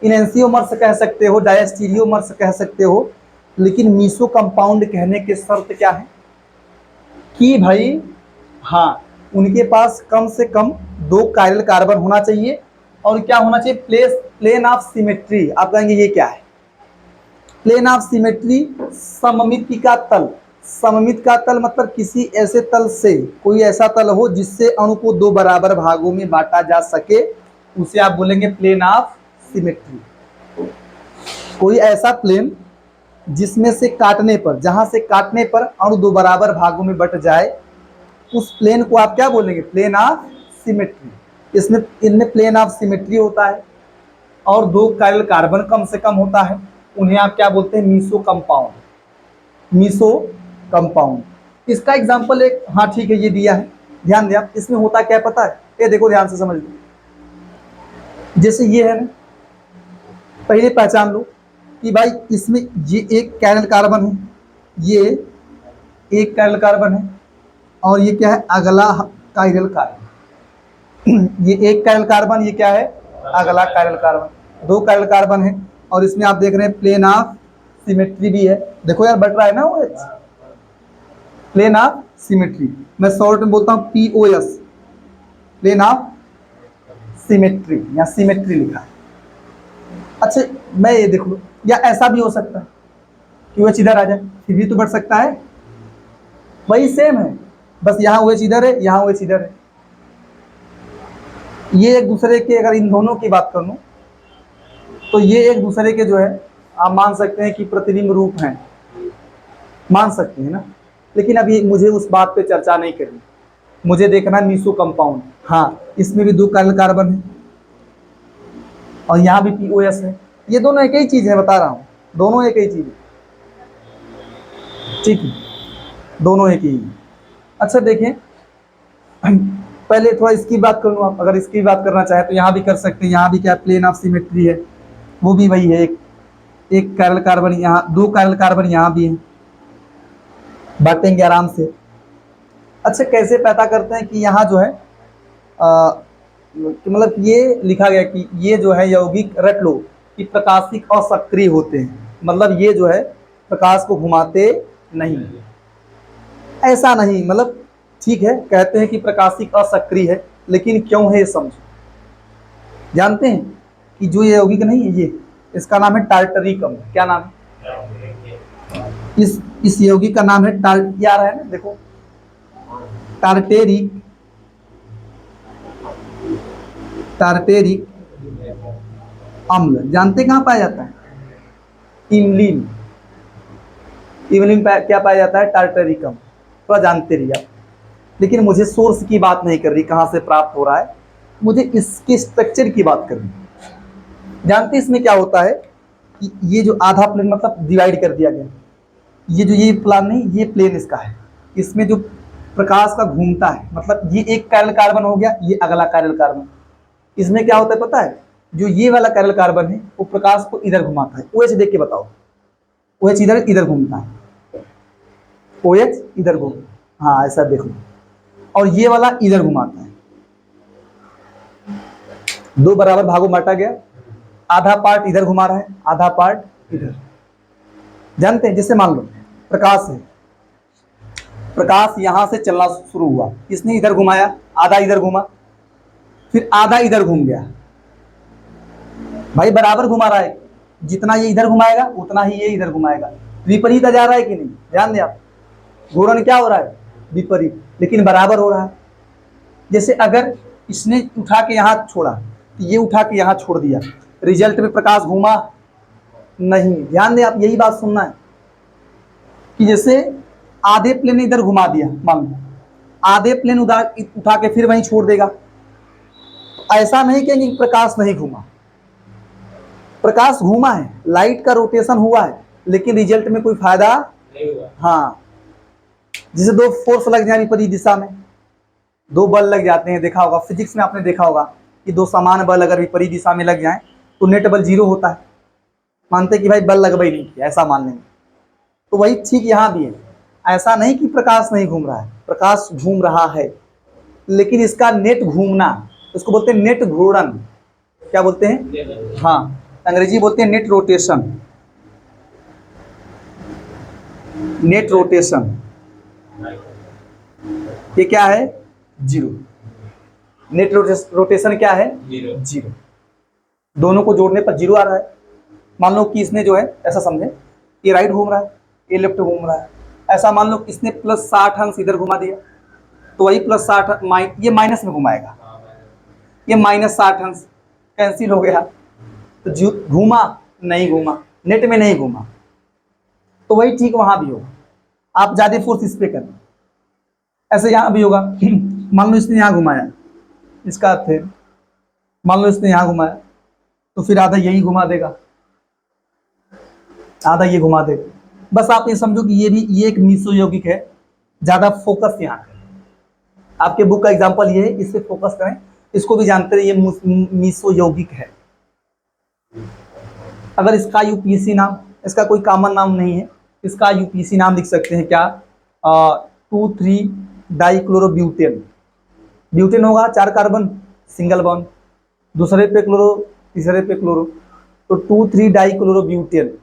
इनेंसियोमर्स कह सकते हो, डायस्टीरियोमर्स कह सकते हो, लेकिन मीसो कंपाउंड कहने के शर्त क्या है कि भाई हाँ, उनके पास कम से कम दो कायरल कार्बन होना चाहिए और क्या होना चाहिए? Plane of symmetry. आप कहेंगे ये क्या है? प्लेन ऑफ सिमेट्री सममिति का तल। सममित का तल मतलब किसी ऐसे तल से, कोई ऐसा तल हो जिससे अणु को दो बराबर भागों में बांटा जा सके, उसे आप बोलेंगे प्लेन ऑफ सिमेट्री। कोई ऐसा प्लेन जिसमें से काटने पर, जहां से काटने पर अणु दो बराबर भागों में बट जाए, उस प्लेन को आप क्या बोलेंगे? Plane of symmetry. इसमें इनमें प्लेन ऑफ सिमेट्री होता है और दो कायरल कार्बन कम से कम होता है, उन्हें आप क्या बोलते हैं? मीसो कंपाउंड। मीसो कंपाउंड। इसका एग्जांपल एक, हाँ ठीक है, ये दिया है, ध्यान दिया। इसमें होता क्या है पता है? ये देखो ध्यान से समझ लो। जैसे ये है ना, पहले पहचान लो कि भाई इसमें ये एक कायरल कार्बन है, ये एक कायरल कार्बन है और ये क्या है? अगला कायरल कार्बन। ये एक कायरल कार्बन, ये क्या है? अगला कायरल कार्बन। दो कायरल कार्बन है और इसमें आप देख रहे हैं प्लेन ऑफ सिमेट्री भी है। देखो यार बट रहा है ना वो, प्लेन ऑफ सिमेट्री। मैं शॉर्ट में बोलता हूँ POS, प्लेन ऑफ सिमेट्री, या सिमेट्री लिखा है। अच्छा मैं ये देख लो, या ऐसा भी हो सकता है कि OH इधर आ जाए, फिर भी तो बढ़ सकता है। वही सेम है, बस यहाँ OH इधर है, यहाँ OH इधर है। ये एक दूसरे के, अगर इन दोनों की बात कर लूँ तो ये एक दूसरे के जो है, आप मान सकते हैं कि प्रतिबिंब रूप हैं, मान सकते हैं ना। लेकिन अभी मुझे उस बात पे चर्चा नहीं करनी, मुझे देखना मीसो कंपाउंड। हाँ, इसमें भी दो कायरल कार्बन है और यहाँ भी POS है। ये दोनों एक ही चीज है, बता रहा हूँ, दोनों एक ही चीज है, ठीक है, दोनों एक ही है। अच्छा देखिए, पहले थोड़ा इसकी बात कर लूँ। आप अगर इसकी बात करना चाहे तो यहाँ भी कर सकते हैं। यहाँ भी क्या प्लेन ऑफ सिमेट्री है, वो भी वही है, एक कायरल कार्बन यहाँ, दो कायरल कार्बन यहाँ भी है, बांटेंगे आराम से। अच्छा कैसे पता करते हैं कि यहाँ जो है मतलब ये लिखा गया कि ये जो है यौगिक, रट लो कि प्रकाशिक असक्रिय होते हैं, मतलब ये जो है प्रकाश को घुमाते नहीं। ऐसा नहीं, मतलब ठीक है, कहते हैं कि प्रकाशिक असक्रिय है, लेकिन क्यों है ये समझो। जानते हैं कि जो ये यौगिक नहीं है, ये इसका नाम है टार्टरिकम। क्या नाम है? इस यौगिक का नाम है क्या रहा है ना, देखो, टार्टेरिक, टार्टेरिक अम्ल। जानते कहाँ पाया जाता है? इमलिन। इमलिन क्या पाया जाता है? टार्टेरिकम। थोड़ा जानते रहिए आप, लेकिन मुझे सोर्स की बात नहीं कर रही, कहाँ से प्राप्त हो रहा है, मुझे इसके स्ट्रक्चर की बात करनी। जानते इसमें क्या होता है कि ये जो आधा प्लेन मतलब डिवाइड कर दिया गया, ये जो ये प्लान नहीं, ये प्लेन इसका है, इसमें जो प्रकाश का घूमता है, मतलब ये एक कायरल कार्बन हो गया, ये अगला कायरल कार्बन। इसमें क्या होता है पता है? जो ये वाला कायरल कार्बन है वो प्रकाश को इधर घुमाता है। OH देख के बताओ, OH इधर इधर घूमता है, OH इधर घूमता है, हाँ ऐसा देखो, और ये वाला इधर घुमाता है। दो बराबर भागों में बांटा गया, आधा पार्ट इधर घुमा रहा है, आधा पार्ट इधर। जानते हैं, जैसे मान लो प्रकाश है, प्रकाश यहां से चलना शुरू हुआ, इसने इधर घुमाया, आधा इधर घुमा, फिर आधा इधर घूम गया। भाई बराबर घुमा रहा है, जितना ये इधर घुमाएगा उतना ही ये इधर घुमाएगा। विपरीत जा रहा है कि नहीं? ध्यान दें आप, घूर्णन क्या हो रहा है? विपरीत, लेकिन बराबर हो रहा है। जैसे अगर इसने उठा के यहाँ छोड़ा तो ये उठा के यहाँ छोड़ दिया, रिजल्ट में प्रकाश घूमा नहीं। ध्यान दें आप, यही बात सुनना है कि जैसे आधे प्लेन इधर घुमा दिया, मान लो आधे प्लेन उठा के फिर वहीं छोड़ देगा, तो ऐसा नहीं कहेंगे कि प्रकाश नहीं घूमा। प्रकाश घूमा है, लाइट का रोटेशन हुआ है, लेकिन रिजल्ट में कोई फायदा नहीं हुआ। हाँ, जैसे दो फोर्स लग जाए विपरीत दिशा में, दो बल लग जाते हैं, देखा होगा फिजिक्स में, आपने देखा होगा कि दो समान बल अगर विपरीत दिशा में लग जाए तो नेट बल 0 होता है। मानते कि भाई बल लगभग ही नहीं किया, ऐसा मान लेंगे। तो वही ठीक यहाँ भी है। ऐसा नहीं कि प्रकाश नहीं घूम रहा है, प्रकाश घूम रहा है, लेकिन इसका नेट घूमना, उसको बोलते हैं नेट घूर्णन। क्या बोलते हैं? हाँ, अंग्रेजी बोलते हैं नेट रोटेशन। नेट रोटेशन ये क्या है? 0। नेट रोटेशन क्या है? 0। दोनों को जोड़ने पर 0 आ रहा है। मान लो कि इसने जो है, ऐसा समझे, ये राइट घूम रहा है, ये लेफ्ट घूम रहा है। ऐसा मान लो कि इसने प्लस 60 अंश इधर घुमा दिया, तो वही प्लस 60 ये माइनस में घुमाएगा, ये माइनस 60 अंश कैंसिल हो गया, तो जो घूमा नहीं घूमा, नेट में नहीं घूमा। तो वही ठीक वहां भी होगा। आप ज्यादा फोर्स इस पे करें, ऐसे यहां भी होगा। मान लो इसने यहां घुमाया, इसका अर्थ है मान लो इसने यहां घुमाया, तो फिर आधा यही घुमा देगा, आधा ये घुमा देगा। बस आप ये समझो कि ये एक मीसो यौगिक है। ज्यादा फोकस यहाँ करें, आपके बुक का एग्जांपल ये है, इस पे फोकस करें। इसको भी जानते हैं, ये मीसो यौगिक है। अगर इसका यूपीएससी नाम, इसका कोई कॉमन नाम नहीं है, इसका यूपीएससी नाम लिख सकते हैं क्या? 2,3 डाइक्लोरोब्यूटेन। ब्यूटेन होगा 4 कार्बन, सिंगल बॉन्ड, दूसरे पे क्लोरो, तीसरे पे क्लोरो, तो 2,3 डाइक्लोरोब्यूटेन।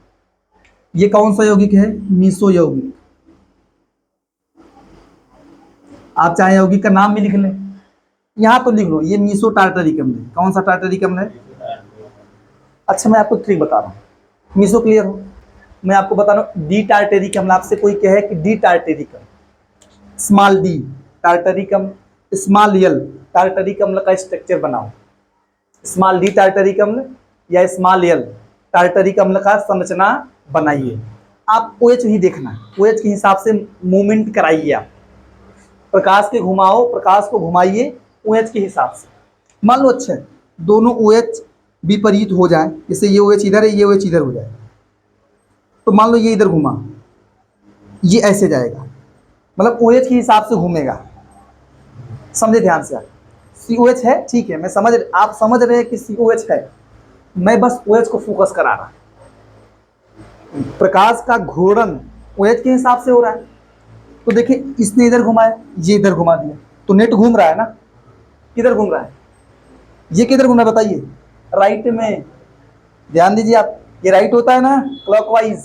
ये कौन सा यौगिक है? मीसो यौगिक। आप चाहे यौगिक का नाम भी लिख लें, यहां तो लिख लो, ये मीसो टार्टरिक अम्ल है। कौन सा टार्टरिक अम्ल है? अच्छा, मैं आपको ट्रिक बता रहा हूँ, मीसो क्लियर हो। मैं आपको बता रहा हूँ, डी टार्टरिक अम्ल। आपसे कोई कहे कि डी टार्टरिक अम्ल, स्मॉल डी टार्टरिक अम्ल, स्मॉल एल टार्टरिक अम्ल का स्ट्रक्चर बनाओ। स्मॉल डी टार्टरिक अम्ल या स्मॉल एल टार्टरिक अम्ल का संरचना बनाइए। आप OH ही देखना, OH के हिसाब से मूवमेंट कराइए। आप प्रकाश के घुमाओ, प्रकाश को घुमाइए OH के हिसाब से। मान लो अच्छा दोनों OH विपरीत हो जाए, जैसे ये OH इधर है, ये OH इधर हो जाए, तो मान लो ये इधर घुमा, ये ऐसे जाएगा, मतलब OH के हिसाब से घूमेगा। समझे ध्यान से। आप COH है, ठीक है, मैं समझ, आप समझ रहे हैं कि COH है, मैं बस OH को फोकस करा रहा। प्रकाश का घूर्णन OH के हिसाब से हो रहा है। तो देखिए, इसने इधर घुमाया, ये इधर घुमा दिया, तो नेट घूम रहा है ना। किधर घूम रहा है? ये किधर घूम रहा है बताइए? राइट में। ध्यान दीजिए आप, ये राइट होता है ना, क्लॉकवाइज।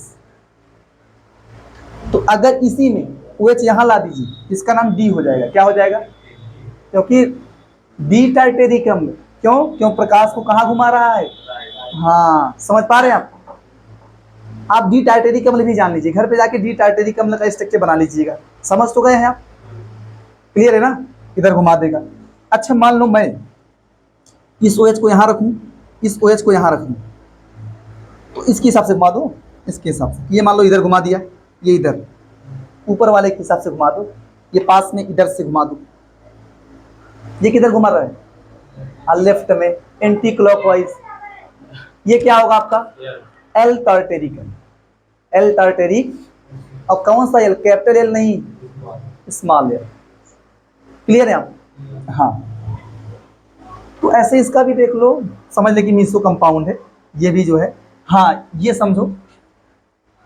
तो अगर इसी में OH यहां ला दीजिए, इसका नाम D हो जाएगा। क्या हो जाएगा? क्योंकि डी टार्टेरिक अम्ल, क्यों प्रकाश को कहां घुमा रहा है? हाँ, समझ पा रहे हैं आप डी टार्टेरिक अम्ल भी जान लीजिए, घर पे जाके डी टार्टेरिक अम्ल का स्ट्रक्चर बना लीजिएगा। समझ तो गए हैं आप? क्लियर है ना? इधर घुमा देगा। अच्छा, मान लो मैं इस OH को यहां रखूं, इस OH को यहां रखूं, तो इसके हिसाब से घुमा दो, इसके हिसाब से। ये मान लो इधर घुमा दिया, ये इधर, ऊपर वाले के हिसाब से घुमा दो, ये पास में इधर से घुमा दो। ये किधर घुमा रहा है? लेफ्ट में, एंटी क्लॉकवाइज। ये क्या होगा आपका? L tartaric, L tartaric. और कौन सा एल? कैपिटल एल नहीं, स्मॉल एल। क्लियर है आप? हाँ, तो ऐसे इसका भी देख लो, समझ ले कि मीसो कंपाउंड है। ये भी जो है, हाँ, ये समझो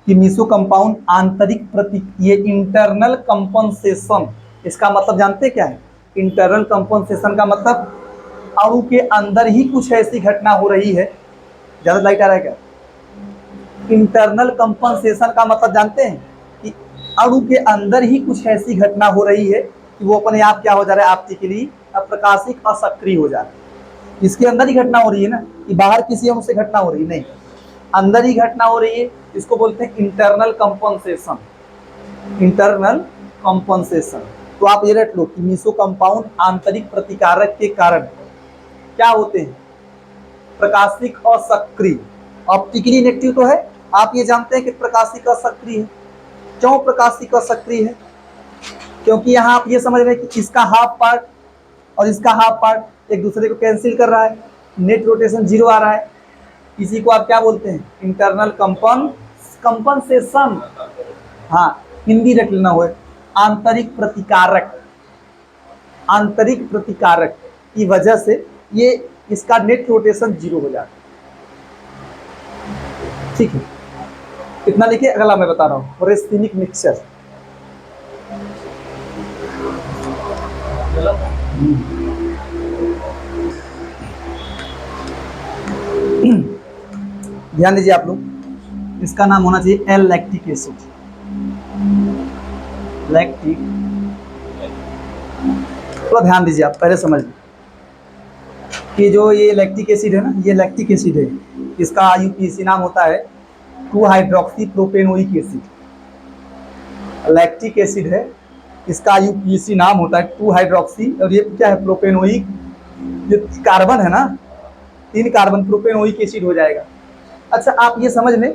कि मीसो कंपाउंड आंतरिक प्रति, ये इंटरनल कंपनसेशन, इसका मतलब जानते हैं क्या है? इंटरनल कंपनसेशन का मतलब अणु के अंदर ही कुछ ऐसी घटना हो रही है। ज्यादा लाइट आ रहा है क्या? इंटरनल कंपनसेशन का मतलब जानते हैं कि अणु के अंदर ही कुछ ऐसी घटना हो रही है कि वो अपने आप क्या हो जा रहा है? ऑप्टिकली अप्रकाशिक असक्रिय हो जा रहा है। इसके अंदर ही घटना हो रही है ना, कि बाहर किसी अणु से घटना हो रही है? नहीं, अंदर ही घटना हो रही है। इसको बोलते हैं इंटरनल कंपनसेशन, इंटरनल कंपनसेशन। तो आप ये रट लो कि मीसो कंपाउंड आंतरिक प्रतिकारक के कारण क्या होते हैं? प्रकाशिक असक्रिय। ऑप्टिकली इनेक्टिव तो है, आप ये जानते हैं कि प्रकाशिक असक्रिय है। क्यों प्रकाशिक असक्रिय है? क्योंकि यहाँ आप ये समझ रहे हैं कि इसका हाफ पार्ट और इसका हाफ पार्ट एक दूसरे को कैंसिल कर रहा है, नेट रोटेशन 0 आ रहा है। इसी को आप क्या बोलते हैं? Internal compensation. हाँ, हिंदी रट लेना हो, आंतरिक प्रतिकारक। आंतरिक प्रतिकारक की वजह से ये इसका नेट रोटेशन 0 हो जाता है। ठीक है, कितना लिखिए, अगला मैं बता रहा हूँ, रेसिनिक मिक्सचर। ध्यान दीजिए आप लोग, इसका नाम होना चाहिए एल लैक्टिक एसिड। लैक्टिक, थोड़ा ध्यान दीजिए, आप पहले समझ लीजिए कि जो ये लैक्टिक एसिड है ना, ये लैक्टिक एसिड है, इसका आईयूपीएसी नाम होता है 2 hydroxy propanoic acid. Lactic acid है, इसका आईयूपीएसी नाम होता है 2 हाइड्रोक्सी, और ये क्या है, प्रोपेनोइक। ये कार्बन है ना, 3 कार्बन, प्रोपेनोइक एसिड हो जाएगा। अच्छा, आप ये समझ लें,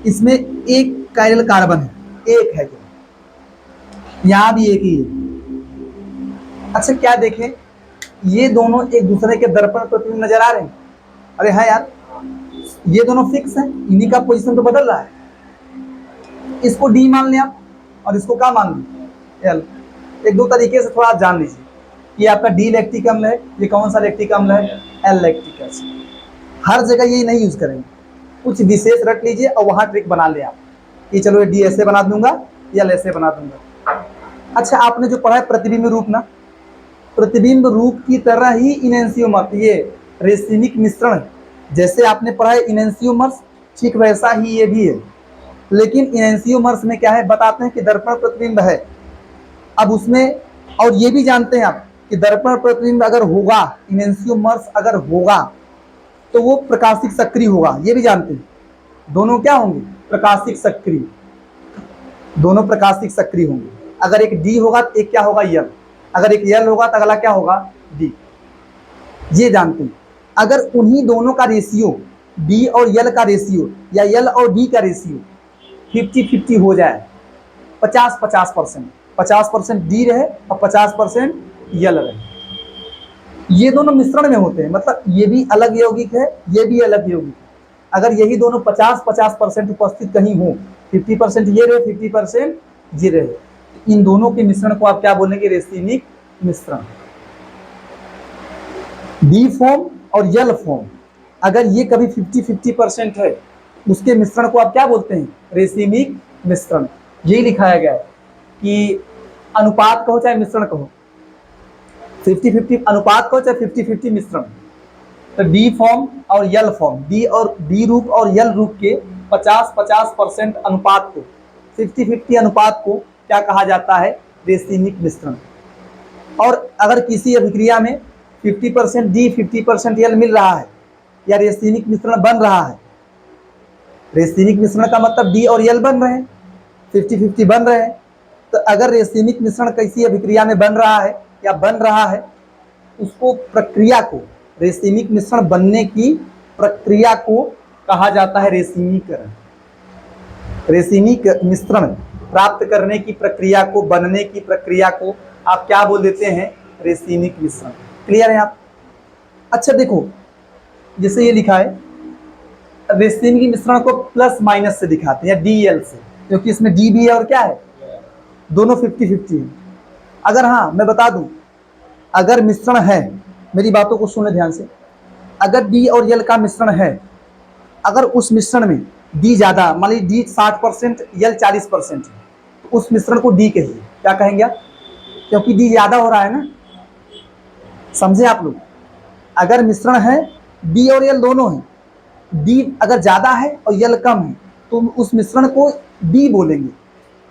इसमें एक कायरल कार्बन है, एक है, यहाँ भी एक ही है। अच्छा, क्या देखें, ये दोनों एक दूसरे के दर्पण प्रतिबिंब नजर आ रहे हैं? अरे हाँ यार, ये दोनों फिक्स हैं, इन्हीं का पोजीशन तो बदल रहा है। इसको डी मान लिया और इसको क्या मान लिया, एल। एक दो तरीके से थोड़ा जान लीजिए, ये आपका डी लैक्टिक अम्ल है, ये कौन सा लैक्टिक अम्ल है, एल लैक्टिक एसिड। हर जगह ये नहीं यूज करेंगे, कुछ विशेष रख लीजिए और वहां ट्रिक बना ले आप कि चलो ये डी ऐसे बना दूंगा, एल ऐसे बना दूंगा। अच्छा, आपने जो पढ़ा है प्रतिबिंब रूप ना, प्रतिबिंब रूप की तरह ही इनेंसियोमर्स, ये रेसिनिक मिश्रण, जैसे आपने पढ़ा है इनेंसियोमर्स, ठीक वैसा ही ये भी है। लेकिन इनेंसियोमर्स में क्या है, बताते हैं कि दर्पण प्रतिबिंब है। अब उसमें और ये भी जानते हैं आप कि दर्पण प्रतिबिंब अगर होगा, इनेंसियोमर्स अगर होगा, तो वो प्रकाशिक सक्रिय होगा, ये भी जानते हैं। दोनों क्या होंगे, प्रकाशिक सक्रिय, दोनों प्रकाशिक सक्रिय होंगे। अगर एक डी होगा तो एक क्या होगा, यल। अगर एक यल होगा तो अगला क्या होगा, डी। ये जानते हैं। अगर उन्हीं दोनों का रेशियो, डी और यल का रेशियो या यल और डी का रेशियो 50-50 हो जाए, 50-50%, 50% डी रहे और 50% यल रहे, ये दोनों मिश्रण में होते हैं, मतलब ये भी अलग यौगिक है, ये भी अलग यौगिक है। अगर यही दोनों 50-50% उपस्थित कहीं हो, 50% ये रहे, 50% ये रहे, इन दोनों के मिश्रण को आप क्या बोलेंगे, रेसिनिक मिश्रण। डी फॉर्म और यल फॉर्म, अगर ये कभी 50-50% है, उसके मिश्रण को आप क्या बोलते हैं, रेसिनिक मिश्रण। यही लिखाया गया है कि अनुपात कहो चाहे मिश्रण कहो, 50-50 अनुपात कहो चाहे 50-50 मिश्रण। तो डी फॉर्म और यल फॉर्म, डी रूप और यल रूप के 50-50% अनुपात को, 50-50 अनुपात को क्या कहा जाता है, रेसिनिक मिश्रण। और अगर किसी अभिक्रिया में 50% डी 50% यल मिल रहा है या रेसिनिक मिश्रण बन रहा है, रेसिनिक मिश्रण का मतलब डी और यल बन रहे हैं, 50-50 बन रहे हैं। तो अगर रेसिनिक मिश्रण किसी अभिक्रिया में बन रहा है या बन रहा है, उसको प्रक्रिया को, रेसिनिक मिश्रण बनने की प्रक्रिया को कहा जाता है रेसिनीकरण। रेसिनिक मिश्रण प्राप्त करने की प्रक्रिया को, बनने की प्रक्रिया को आप क्या बोल देते हैं, रेसिनिक मिश्रण। क्लियर है आप? अच्छा देखो, जैसे ये लिखा है, रेसिनिक मिश्रण को प्लस माइनस से दिखाते हैं या डी एल से, क्योंकि इसमें डी भी है और क्या है, दोनों 50-50 है। अगर हाँ मैं बता दूं, अगर मिश्रण है, मेरी बातों को सुने ध्यान से, अगर डी और यल का मिश्रण है, अगर उस मिश्रण में डी ज्यादा, मान लीजिए डी 60% यल 40% है, तो उस मिश्रण को डी कहिए। क्या कहेंगे आप, क्योंकि डी ज्यादा हो रहा है ना, समझे आप लोग। अगर मिश्रण है, डी और यल दोनों है, डी अगर ज्यादा है और यल कम है, तो उस मिश्रण को डी बोलेंगे।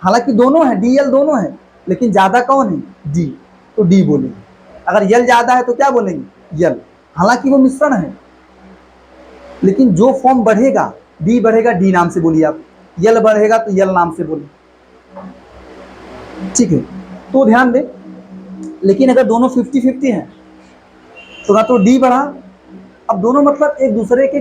हालांकि दोनों है, डी यल दोनों है, लेकिन ज्यादा कौन है, डी, तो डी बोलेंगे। अगर यल ज्यादा है तो क्या बोलेंगे, यल, हालांकि वो मिश्रण है, लेकिन जो फॉर्म बढ़ेगा, डी बढ़ेगा, डी नाम से बोलिए आप, यल बढ़ेगा तो यल नाम से बोलिए, ठीक है। तो ध्यान दें, लेकिन अगर दोनों 50-50 हैं तो ना तो डी बढ़ा, अब दोनों मतलब एक दूसरे के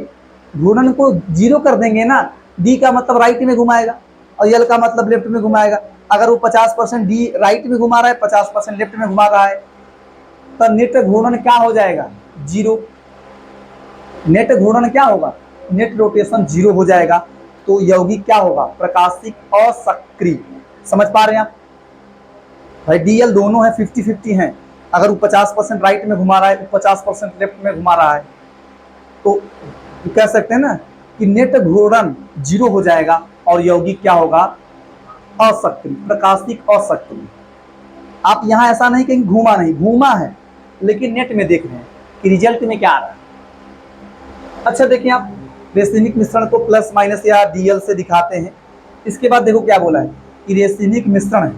घूर्णन को जीरो कर देंगे ना, डी का मतलब राइट में घुमाएगा और यल का मतलब लेफ्ट में घुमाएगा। अगर वो 50% डी राइट में घुमा रहा है, 50% लेफ्ट में घुमा रहा है, तो नेट घूर्णन क्या हो जाएगा, जीरो। नेट घूर्णन क्या होगा, नेट रोटेशन जीरो हो जाएगा। तो यौगिक क्या होगा, प्रकाशिक और सक्रिय। समझ पा रहे हैं आप भाई, डीएल दोनों है, 50-50 हैं। अगर वो 50% राइट में घुमा रहा है, 50% लेफ्ट में घुमा रहा है, तो कह सकते हैं ना कि नेट घूर्णन 0 हो जाएगा और यौगिक क्या होगा, असक्रिय, प्रकाशिक असक्रिय। आप यहाँ ऐसा नहीं कहीं घूमा नहीं, घूमा है लेकिन नेट में देख रहे हैं कि रिजल्ट में क्या आ रहा है। अच्छा देखिए, आप रेसिनिक मिश्रण को प्लस माइनस या डीएल से दिखाते हैं। इसके बाद देखो क्या बोला है कि रेसिनिक मिश्रण है,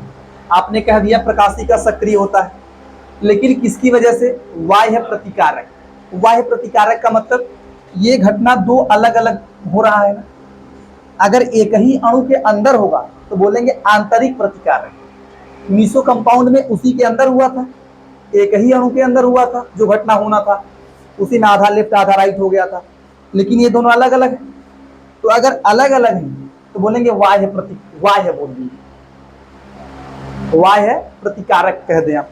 आपने कह दिया प्रकाशिक सक्रिय होता है, लेकिन किसकी वजह से, बाह्य प्रतिकारक। बाह्य प्रतिकारक का मतलब ये घटना दो अलग अलग हो रहा है ना। अगर एक ही अणु के अंदर होगा तो बोलेंगे आंतरिक प्रतिकारक। मीसो कंपाउंड में उसी के अंदर हुआ था, एक ही अणु के अंदर हुआ था जो घटना होना था, उसी में आधा लेफ्ट आधा राइट हो गया था, लेकिन ये दोनों अलग अलग हैं। तो अगर अलग अलग हैं तो बोलेंगे बाह्य बोल देंगे, बाह्य प्रतिकारक कह दें आप।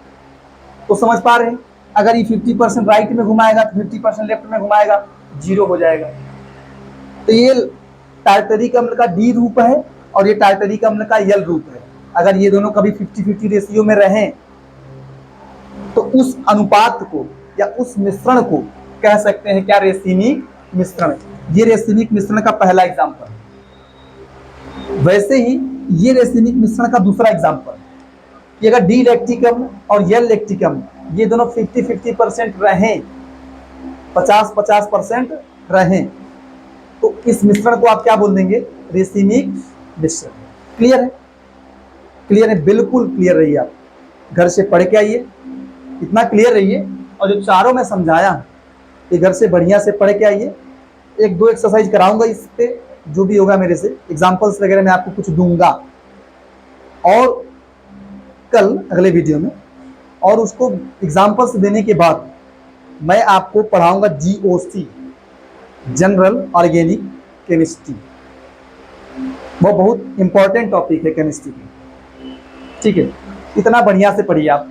तो समझ पा रहे हैं, अगर ये 50% राइट में घुमाएगा तो 50% लेफ्ट में घुमाएगा, 0 हो जाएगा। तो ये टार्टरिक अम्ल का डी रूप है और ये टार्टरिक अम्ल का यल रूप है। अगर ये दोनों कभी 50-50 रेशियो में रहें तो उस अनुपात को या उस मिश्रण को कह सकते हैं क्या, रेसिनिक मिश्रण। ये रेसिनिक मिश्रण का पहला एग्जाम्पल। वैसे ही ये रेसिनिक मिश्रण का दूसरा एग्जाम्पल कि अगर डी लैक्टिक अम्ल और यल लैक्टिक अम्ल ये दोनों 50-50% रहें, 50-50% रहें, तो इस मिश्रण को आप क्या बोल देंगे, रेसिनिक मिश्रण। क्लियर है, क्लियर है, बिल्कुल क्लियर रहिए। आप घर से पढ़ के आइए, इतना क्लियर रहिए, और जो चारों में समझाया ये घर से बढ़िया से पढ़ के आइए। 1-2 एक्सरसाइज कराऊंगा इस पे, जो भी होगा मेरे से, एग्जाम्पल्स वगैरह मैं आपको कुछ दूंगा और कल अगले वीडियो में, और उसको एग्जाम्पल्स देने के बाद मैं आपको पढ़ाऊंगा GOC, जनरल ऑर्गेनिक केमिस्ट्री। वो बहुत इंपॉर्टेंट टॉपिक है केमिस्ट्री की, ठीक है। इतना बढ़िया से पढ़िए आप।